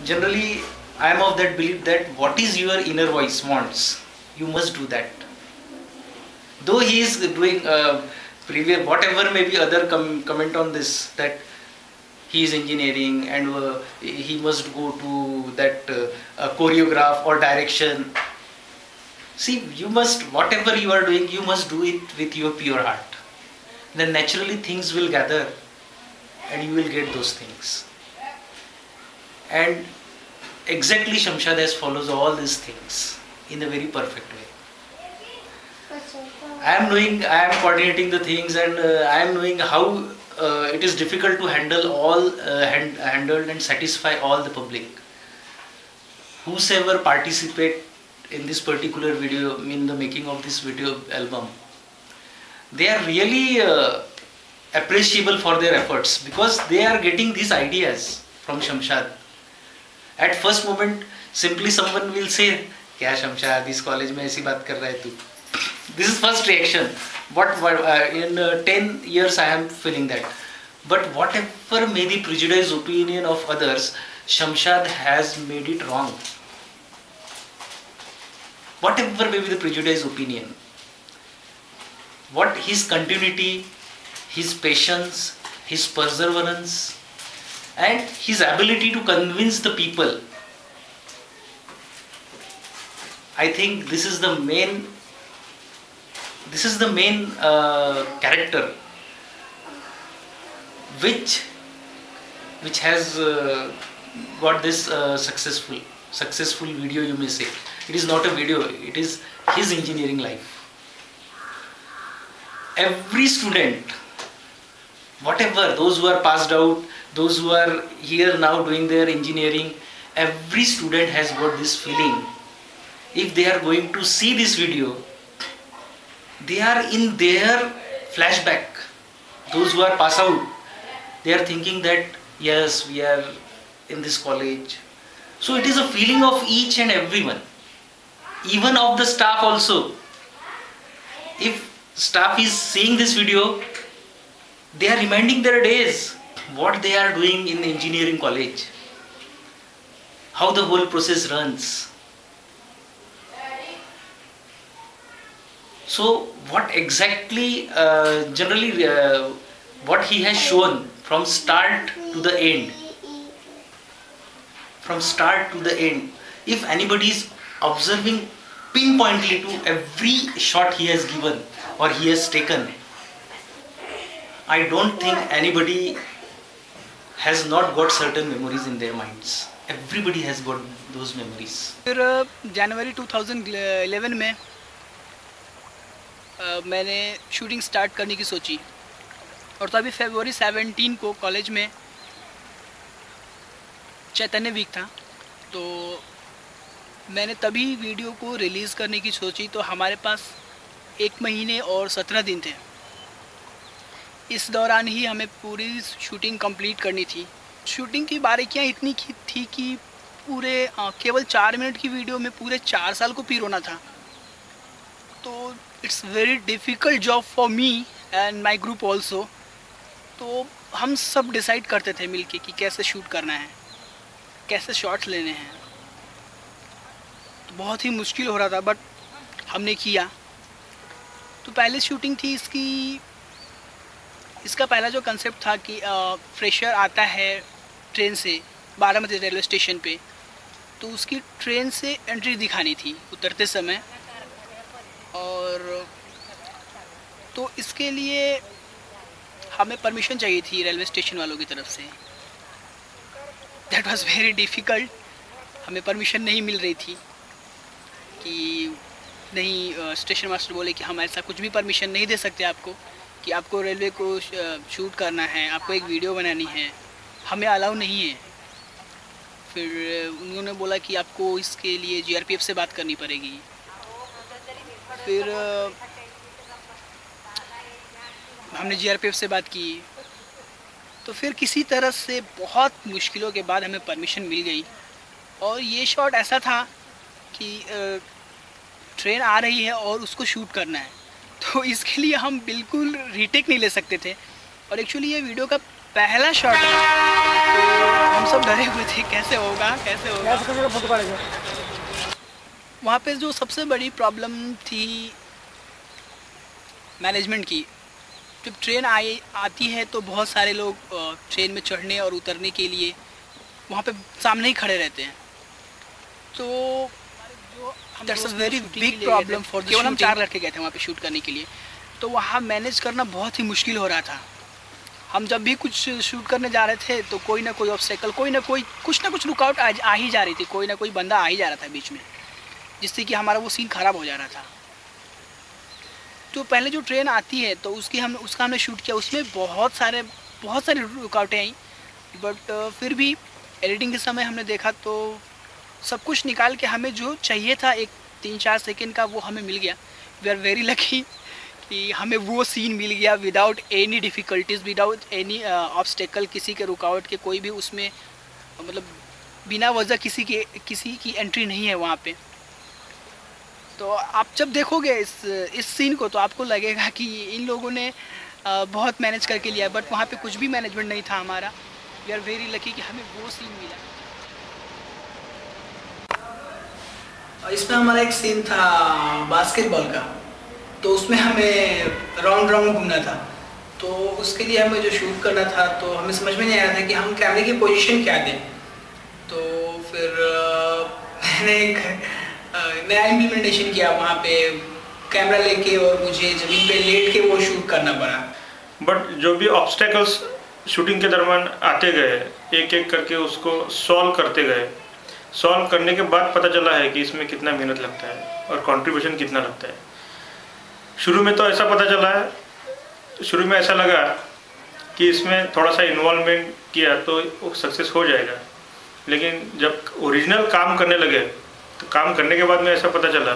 Generally, I am of that belief that what is your inner voice wants, you must do that. Though he is doing previous whatever maybe other comment on this, that he is engineering and he must go to that choreograph or direction. See, you must, whatever you are doing, you must do it with your pure heart. Then naturally things will gather and you will get those things. And exactly Shamshad has follows all these things in a very perfect way. I am coordinating the things, and I am knowing how it is difficult to handle all, handle and satisfy all the public. Whosoever participate in this particular video, in the making of this video album, they are really appreciable for their efforts, because they are getting these ideas from Shamshad. At first moment, simply someone will say, "Kya Shamshad, इस college में ऐसी बात कर रहा है तू?" This is first reaction. What in 10 years I am feeling that. But whatever may be prejudiced opinion of others, Shamshad has made it wrong. Whatever may be the prejudiced opinion, what his continuity, his patience, his perseverance, and his ability to convince the people, I think this is the main character which has got this successful video, you may say. It is not a video, it is his engineering life. Every student, whatever, those who are passed out, those who are here now doing their engineering, every student has got this feeling. If they are going to see this video, they are in their flashback. Those who are passed out, they are thinking that yes, we are in this college. So it is a feeling of each and everyone, even of the staff also. If staff is seeing this video, they are reminding their days, what they are doing in engineering college, how the whole process runs. So what exactly, generally what he has shown from start to the end, if anybody is observing pinpointly to every shot he has given or he has taken, I don't think anybody has not got certain memories in their minds. Everybody has got those memories. फिर जनवरी 2011 में मैंने shooting start करने की सोची, और तभी फरवरी 17 को college में चैतन्य week था, तो मैंने तभी वीडियो को रिलीज़ करने की सोची। तो हमारे पास 1 महीने और 17 दिन थे। इस दौरान ही हमें पूरी शूटिंग कंप्लीट करनी थी। शूटिंग की बारीकियाँ इतनी थी कि पूरे केवल 4 मिनट की वीडियो में पूरे 4 साल को पिरोना था। तो it's very difficult job for me and my group also. तो हम सब डिसाइड करते थे मिलके कि कैसे शूट करना है, कैसे शॉट्स लेने हैं। तो बहुत ही मुश्किल हो रहा था, बट हमने किया। तो पहले शूटिंग थी इसका पहला जो कंसेप्ट था कि फ्रेशर आता है ट्रेन से बारामती रेलवे स्टेशन पे, तो उसकी ट्रेन से एंट्री दिखानी थी उतरते समय। और तो इसके लिए हमें परमिशन चाहिए थी रेलवे स्टेशन वालों की तरफ से। That was very difficult. हमें परमिशन नहीं मिल रही थी कि नहीं, स्टेशन मास्टर बोले कि हम ऐसा कुछ भी परमिशन नहीं दे सकते आपको, कि आपको रेलवे को शूट करना है, आपको एक वीडियो बनानी है, हमें अलाउ नहीं है। फिर उन्होंने बोला कि आपको इसके लिए जीआरपीएफ से बात करनी पड़ेगी। फिर हमने जीआरपीएफ से बात की, तो फिर किसी तरह से बहुत मुश्किलों के बाद हमें परमिशन मिल गई। और ये शॉट ऐसा था कि ट्रेन आ रही है और उसको शूट करना है, तो इसके लिए हम बिल्कुल रीटेक नहीं ले सकते थे। और एक्चुअली ये वीडियो का पहला शॉट है तो हम सब डरे हुए थे कैसे होगा कैसे होगा। वहाँ पे जो सबसे बड़ी प्रॉब्लम थी मैनेजमेंट की। जब ट्रेन आती है तो बहुत सारे लोग ट्रेन में चढ़ने और उतरने के लिए वहाँ पे सामने ही खड़े रहते हैं। तो that's a very big problem for the केवल हम 4 लड़के गए थे वहाँ पे शूट करने के लिए। तो वहाँ मैनेज करना बहुत ही मुश्किल हो रहा था। हम जब भी कुछ शूट करने जा रहे थे तो कोई ना कोई ऑब्स्टेकल, कोई ना कोई कुछ ना कुछ रुकावट आ ही जा रही थी, कोई ना कोई बंदा आ ही जा रहा था बीच में, जिससे कि हमारा वो सीन ख़राब हो जा रहा था। तो पहले जो ट्रेन आती है तो उसका हमने शूट किया, उसमें बहुत सारे रुकावटें आई, बट फिर भी एडिटिंग के समय हमने देखा तो सब कुछ निकाल के हमें जो चाहिए था एक 3-4 सेकेंड का वो हमें मिल गया। वी आर वेरी लकी कि हमें वो सीन मिल गया without any difficulties, without any obstacle, किसी के रुकावट के, कोई भी उसमें मतलब बिना वजह किसी की एंट्री नहीं है वहाँ पे। तो आप जब देखोगे इस सीन को तो आपको लगेगा कि इन लोगों ने बहुत मैनेज करके लिया, बट वहाँ पे कुछ भी मैनेजमेंट नहीं था हमारा। वी आर वेरी लकी कि हमें वो सीन मिला। इसमें हमारा एक सीन था बास्केटबॉल का, तो उसमें हमें राउंड घूमना था। तो उसके लिए हमें जो शूट करना था तो हमें समझ में नहीं आ रहा था कि हम कैमरे की पोजीशन क्या दें। तो फिर मैंने एक नया इम्प्लीमेंटेशन किया वहाँ पे, कैमरा लेके और मुझे ज़मीन पे लेट के वो शूट करना पड़ा। बट जो भी ऑब्स्टेकल्स शूटिंग के दरमियान आते गए, एक एक करके उसको सॉल्व करते गए। सॉल्व करने के बाद पता चला है कि इसमें कितना मेहनत लगता है और कंट्रीब्यूशन कितना लगता है। शुरू में तो ऐसा पता चला है, शुरू में ऐसा लगा कि इसमें थोड़ा सा इन्वॉल्वमेंट किया तो वो सक्सेस हो जाएगा, लेकिन जब ओरिजिनल काम करने लगे तो काम करने के बाद में ऐसा पता चला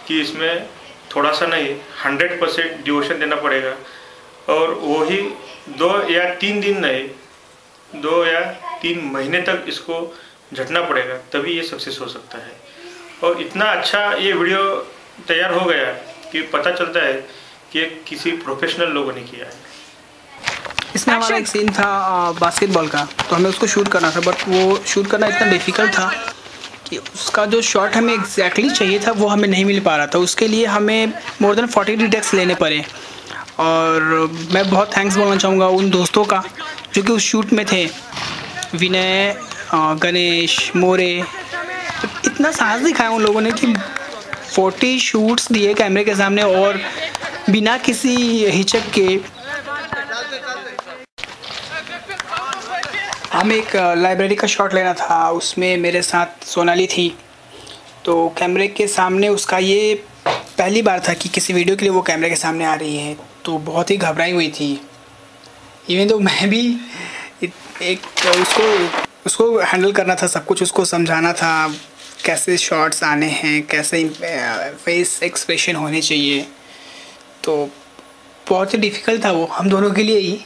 कि इसमें थोड़ा सा नहीं 100% डिवोशन देना पड़ेगा, और वही 2 या 3 दिन नहीं 2 या 3 महीने तक इसको झटना पड़ेगा, तभी ये सक्सेस हो सकता है। और इतना अच्छा ये वीडियो तैयार हो गया कि पता चलता है कि किसी प्रोफेशनल लोगों ने किया है। इसमें हमारा एक सीन था बास्केटबॉल का, तो हमें उसको शूट करना था, बट वो शूट करना इतना डिफ़िकल्ट था कि उसका जो शॉट हमें एग्जैक्टली चाहिए था वो हमें नहीं मिल पा रहा था। उसके लिए हमें मोर देन 40 टेक्स लेने पड़े। और मैं बहुत थैंक्स बोलना चाहूँगा उन दोस्तों का जो कि उस शूट में थे, विनय, गणेश, मोरे। इतना साहस दिखाया उन लोगों ने कि 40 शूट्स दिए कैमरे के सामने और बिना किसी हिचक के। हमें एक लाइब्रेरी का शॉट लेना था, उसमें मेरे साथ सोनाली थी। तो कैमरे के सामने उसका ये पहली बार था कि किसी वीडियो के लिए वो कैमरे के सामने आ रही है, तो बहुत ही घबराई हुई थी। इवन तो मैं भी एक उसको हैंडल करना था, सब कुछ उसको समझाना था, कैसे शॉट्स आने हैं, कैसे फेस एक्सप्रेशन होने चाहिए। तो बहुत ही डिफ़िकल्ट था वो हम दोनों के लिए ही,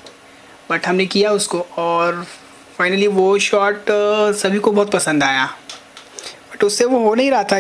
बट हमने किया उसको और फाइनली वो शॉट सभी को बहुत पसंद आया, बट उससे वो हो नहीं रहा था।